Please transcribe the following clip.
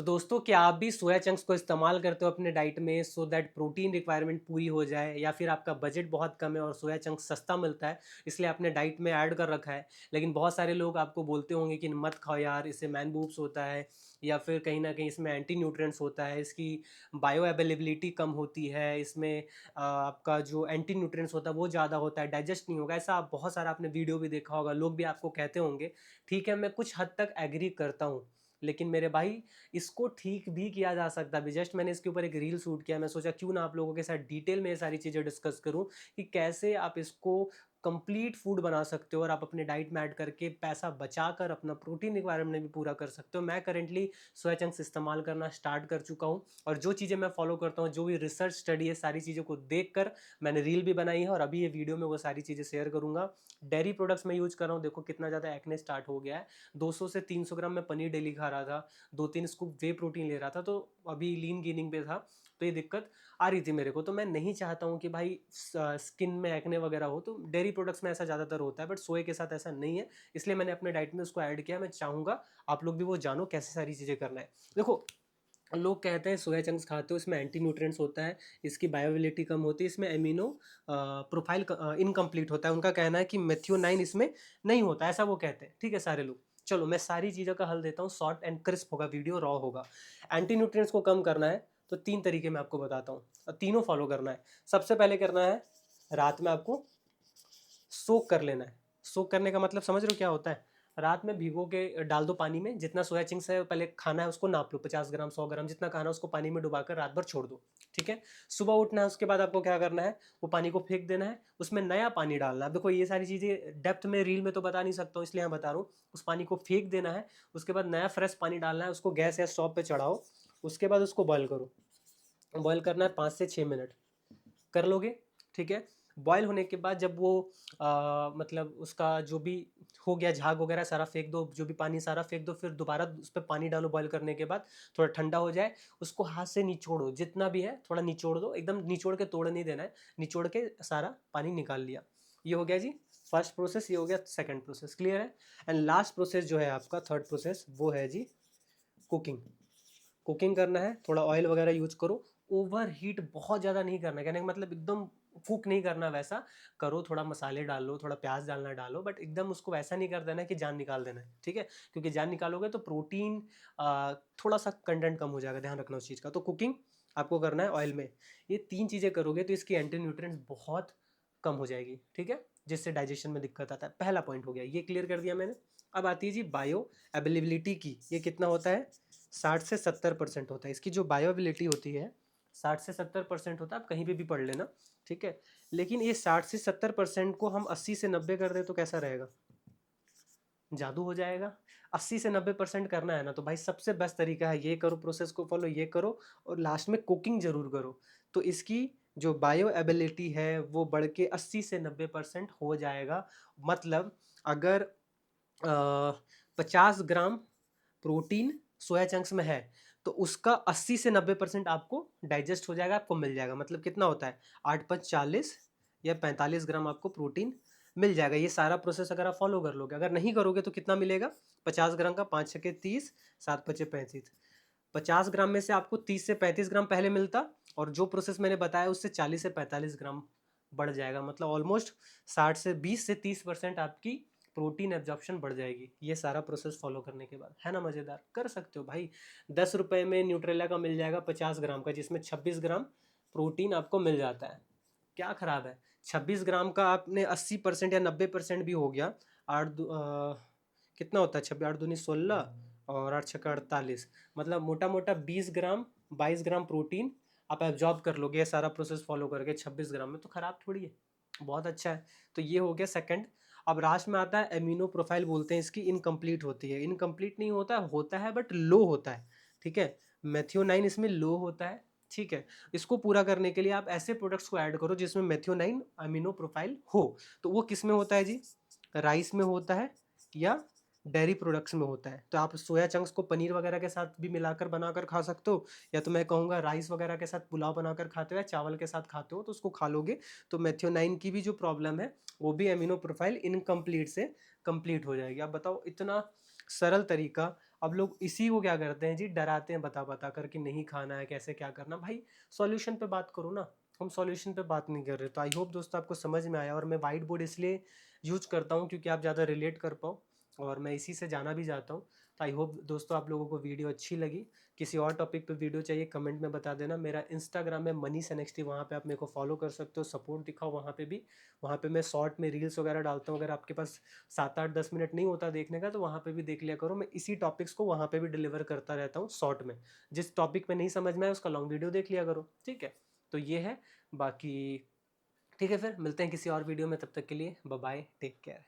तो दोस्तों, क्या आप भी सोया चंक्स को इस्तेमाल करते हो अपने डाइट में सो दैट प्रोटीन रिक्वायरमेंट पूरी हो जाए, या फिर आपका बजट बहुत कम है और सोया चंक्स सस्ता मिलता है इसलिए आपने डाइट में ऐड कर रखा है। लेकिन बहुत सारे लोग आपको बोलते होंगे कि मत खाओ यार, इससे मैन बूब्स होता है, या फिर कहीं ना कहीं इसमें एंटी न्यूट्रिएंट्स होता है, इसकी बायो अवेलेबिलिटी कम होती है, इसमें आपका जो एंटी न्यूट्रिएंट्स होता है वो ज़्यादा होता है, डाइजेस्ट नहीं होगा। ऐसा आप बहुत सारा आपने वीडियो भी देखा होगा, लोग भी आपको कहते होंगे। ठीक है, मैं कुछ हद तक एग्री करता हूँ, लेकिन मेरे भाई इसको ठीक भी किया जा सकता है। जस्ट मैंने इसके ऊपर एक रील शूट किया, मैं सोचा क्यों ना आप लोगों के साथ डिटेल में ये सारी चीज़ें डिस्कस करूं कि कैसे आप इसको कंप्लीट फूड बना सकते हो और आप अपने डाइट में ऐड करके पैसा बचाकर अपना प्रोटीन रिक्वायरमेंट भी पूरा कर सकते हो। मैं करेंटली सोया चंक्स इस्तेमाल करना स्टार्ट कर चुका हूँ, और जो चीज़ें मैं फॉलो करता हूँ, जो भी रिसर्च स्टडी है, सारी चीज़ों को देख कर मैंने रील भी बनाई है, और अभी ये वीडियो में वो सारी चीज़ें शेयर करूँगा। डेयरी प्रोडक्ट्स मैं यूज कर रहा हूँ, देखो कितना ज़्यादा एक्ने स्टार्ट हो गया है। 200 से 300 ग्राम मैं पनीर डेली खा रहा था, 2-3 स्कूप वे प्रोटीन ले रहा था, तो अभी लीन गेनिंग पे था, तो ये दिक्कत आ रही थी मेरे को। तो मैं नहीं चाहता हूँ कि भाई स्किन में एक्ने वगैरह हो, तो डेयरी प्रोडक्ट्स में ऐसा ज़्यादातर होता है, बट सोए के साथ ऐसा नहीं है, इसलिए मैंने अपने डाइट में उसको ऐड किया। मैं चाहूँगा आप लोग भी वो जानो कैसे सारी चीज़ें करना है। देखो, लोग कहते हैं सोया चंक्स खाते हो इसमें एंटी न्यूट्रिएंट्स होता है, इसकी बायोअवेलेबिलिटी कम होती है, इसमें एमिनो प्रोफाइल इनकम्प्लीट होता है। उनका कहना है कि मेथियोनाइन इसमें नहीं होता, ऐसा वो कहते हैं। ठीक है सारे लोग, चलो मैं सारी चीज़ों का हल देता हूँ, शॉर्ट एंड क्रिस्प होगा वीडियो, रॉ होगा। एंटी न्यूट्रिएंट्स को कम करना है तो 3 तरीके मैं आपको बताता हूँ, और तीनों फॉलो करना है। सबसे पहले करना है, रात में आपको सोक कर लेना है। सोक करने का मतलब समझ रहे हो क्या होता है? रात में भिगो के डाल दो पानी में, जितना सोया चिंक्स है पहले खाना है उसको नाप लो, 50 ग्राम 100 ग्राम जितना खाना है उसको पानी में डुबाकर रात भर छोड़ दो। ठीक है, सुबह उठना है, उसके बाद आपको क्या करना है, वो पानी को फेंक देना है, उसमें नया पानी डालना है। अब देखो, ये सारी चीज़ें डेप्थ में रील में तो बता नहीं सकता हूँ, इसलिए यहाँ बता रहा हूँ। उस पानी को फेंक देना है, उसके बाद नया फ्रेश पानी डालना है, उसको गैस या स्टोव पे चढ़ाओ, उसके बाद उसको बॉयल करो। बॉयल करना है 5 से 6 मिनट, कर लोगे। ठीक है, बॉयल होने के बाद जब वो मतलब उसका जो भी हो गया, झाग वगैरह सारा फेंक दो, जो भी पानी सारा फेंक दो, फिर दोबारा उस पर पानी डालो बॉयल करने के बाद, थोड़ा ठंडा हो जाए, उसको हाथ से निचोड़ो, जितना भी है थोड़ा निचोड़ दो, एकदम निचोड़ के तोड़ नहीं देना है, निचोड़ के सारा पानी निकाल लिया। ये हो गया जी फर्स्ट प्रोसेस, ये हो गया सेकंड प्रोसेस, क्लियर है। एंड लास्ट प्रोसेस जो है आपका थर्ड प्रोसेस, वो है जी कुकिंग। कुकिंग करना है, थोड़ा ऑयल वगैरह यूज करो, ओवर हीट बहुत ज़्यादा नहीं करना है, कहने का मतलब एकदम कुक नहीं करना, वैसा करो, थोड़ा मसाले डाल लो, थोड़ा प्याज डालना डालो, बट एकदम उसको वैसा नहीं कर देना है कि जान निकाल देना है। ठीक है, क्योंकि जान निकालोगे तो प्रोटीन थोड़ा सा कंटेंट कम हो जाएगा, ध्यान रखना उस चीज़ का। तो कुकिंग आपको करना है ऑयल में। ये 3 चीज़ें करोगे तो इसकी एंटी न्यूट्रिएंट्स बहुत कम हो जाएगी। ठीक है, जिससे डाइजेशन में दिक्कत आता है। पहला पॉइंट हो गया, ये क्लियर कर दिया मैंने। अब आती है जी बायो अवेलेबिलिटी की। ये कितना होता है? 60 से 70% होता है। इसकी जो बायोअबिलिटी होती है 60 से 70% होता है, आप कहीं पे भी पढ़ लेना। ठीक है, लेकिन ये 60 से 70% को हम 80 से 90 कर दें तो कैसा रहेगा? जादू हो जाएगा। 80 से 90% करना है ना, तो भाई सबसे बेस्ट तरीका है ये करो, प्रोसेस को फॉलो, ये करो, और लास्ट में कुकिंग जरूर करो। तो इसकी जो बायो एबिलिटी है वो बढ़ के 80 से 90% हो जाएगा। मतलब अगर 50 ग्राम प्रोटीन सोया चंक्स में है, तो उसका 80 से 90% आपको डाइजेस्ट हो जाएगा, आपको मिल जाएगा। मतलब कितना होता है? 8 × 5 = 40 या 45 ग्राम आपको प्रोटीन मिल जाएगा। ये सारा प्रोसेस अगर आप फॉलो कर लोगे, अगर नहीं करोगे तो कितना मिलेगा? 50 ग्राम का 5 × 6 = 30, 7 × 5 = 35। 50 ग्राम में से आपको 30 से 35 ग्राम पहले मिलता, और जो प्रोसेस मैंने बताया उससे 40 से 45 ग्राम बढ़ जाएगा। मतलब ऑलमोस्ट 60 से 20 से 30% आपकी प्रोटीन एब्जॉर्प्शन बढ़ जाएगी, ये सारा प्रोसेस फॉलो करने के बाद। है ना मज़ेदार? कर सकते हो भाई। 10 रुपये में न्यूट्रेला का मिल जाएगा 50 ग्राम का, जिसमें 26 ग्राम प्रोटीन आपको मिल जाता है। क्या खराब है? 26 ग्राम का आपने 80% या 90% भी हो गया। कितना होता है? 26 × 8 = 16, और 8 × 6 = 48। मतलब मोटा मोटा 20 ग्राम 22 ग्राम प्रोटीन आप एब्जॉर्ब कर लोगे ये सारा प्रोसेस फॉलो करके 26 ग्राम में, तो खराब थोड़ी है, बहुत अच्छा है। तो ये हो गया सेकंड। अब लास्ट में आता है एमिनो प्रोफाइल, बोलते हैं इसकी इनकम्प्लीट होती है। इनकम्प्लीट नहीं होता, होता है बट लो होता है। ठीक है, मेथियोनाइन इसमें लो होता है। ठीक है, इसको पूरा करने के लिए आप ऐसे प्रोडक्ट्स को ऐड करो जिसमें मेथियोनाइन अमीनो प्रोफाइल हो। तो वो किस में होता है जी? राइस में होता है या डेयरी प्रोडक्ट्स में होता है। तो आप सोया चंक्स को पनीर वगैरह के साथ भी मिलाकर बनाकर खा सकते हो, या तो मैं कहूँगा राइस वगैरह के साथ पुलाव बनाकर खाते हो, या चावल के साथ खाते हो तो उसको खा लोगे। तो मेथियोनाइन की भी जो प्रॉब्लम है वो भी एमिनो प्रोफाइल इनकम्प्लीट से कंप्लीट हो जाएगी। आप बताओ, इतना सरल तरीका अब लोग इसी को क्या करते हैं जी, डराते हैं बता बता कर कि नहीं खाना है, कैसे क्या करना। भाई सॉल्यूशन पे बात करो ना, हम सॉल्यूशन पे बात नहीं कर रहे। तो आई होप दोस्तों आपको समझ में आया। और मैं वाइट बोर्ड इसलिए यूज करता हूँ क्योंकि आप ज़्यादा रिलेट कर पाओ, और मैं इसी से जाना भी चाहता हूँ। तो आई होप दोस्तों आप लोगों को वीडियो अच्छी लगी। किसी और टॉपिक पे वीडियो चाहिए कमेंट में बता देना। मेरा इंस्टाग्राम है मनीष एनएक्सटी, वहाँ पे आप मेरे को फॉलो कर सकते हो, सपोर्ट दिखाओ वहाँ पे भी। वहाँ पे मैं शॉर्ट में रील्स वगैरह डालता हूँ। अगर आपके पास 7 8 10 मिनट नहीं होता देखने का तो वहाँ पे भी देख लिया करो। मैं इसी टॉपिक्स को वहाँ पे भी डिलीवर करता रहता हूँ शॉर्ट में। जिस टॉपिक पे नहीं समझ में आए उसका लॉन्ग वीडियो देख लिया करो, ठीक है। तो ये है, बाकी ठीक है, फिर मिलते हैं किसी और वीडियो में। तब तक के लिए बाय बाय, टेक केयर।